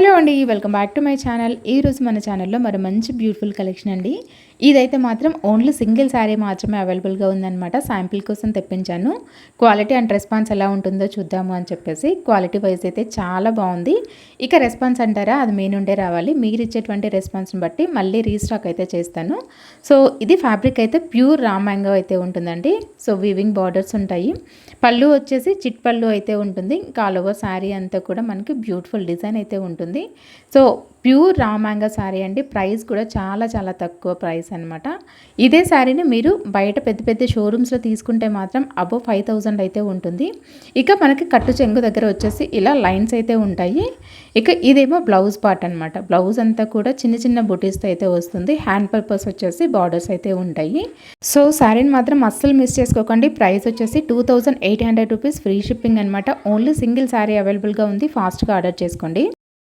Hello అండి, welcome back to my channel. ఈరోజు మన ఛానల్లో మరి మంచి బ్యూటిఫుల్ కలెక్షన్ అండి. ఇదైతే మాత్రం ఓన్లీ సింగిల్ శారీ మాత్రమే అవైలబుల్గా ఉందన్నమాట. శాంపిల్ కోసం తెప్పించాను. క్వాలిటీ అండ్ రెస్పాన్స్ ఎలా ఉంటుందో చూద్దాము అని చెప్పేసి. క్వాలిటీ వైజ్ అయితే చాలా బాగుంది. ఇక రెస్పాన్స్ అంటారా, అది మీ నుండే రావాలి. మీరు ఇచ్చేటువంటి రెస్పాన్స్ని బట్టి మళ్ళీ రీస్టాక్ అయితే చేస్తాను. సో ఇది ఫ్యాబ్రిక్ అయితే ప్యూర్ రా మ్యాంగో అయితే ఉంటుందండి. సో వీవింగ్ బార్డర్స్ ఉంటాయి. పళ్ళు వచ్చేసి చిట్ పళ్ళు అయితే ఉంటుంది. ఇంకా ఆల్ ఓవర్ శారీ అంతా కూడా మనకి బ్యూటిఫుల్ డిజైన్ అయితే ఉంటుంది. So pure raw mango sari అండి. ప్రైస్ కూడా చాలా చాలా తక్కువ ప్రైస్ అనమాట. ఇదే శారీని మీరు బయట పెద్ద పెద్ద షోరూమ్స్లో తీసుకుంటే మాత్రం అబోవ్ 5000 అయితే ఉంటుంది. ఇక మనకి కట్టు చెంగు దగ్గర వచ్చేసి ఇలా లైన్స్ అయితే ఉంటాయి. ఇక ఇదేమో బ్లౌజ్ పార్ట్ అనమాట. బ్లౌజ్ అంతా కూడా చిన్న చిన్న బుటీస్తో అయితే వస్తుంది. హ్యాండ్ పర్పస్ వచ్చేసి బార్డర్స్ అయితే ఉంటాయి. సో శారీని మాత్రం అస్సలు మిస్ చేసుకోకండి. ప్రైస్ వచ్చేసి 2800 రూపీస్, ఫ్రీ షిప్పింగ్ అనమాట. ఓన్లీ సింగిల్ శారీ అవైలబుల్గా ఉంది. ఫాస్ట్గా ఆర్డర్ చేసుకోండి.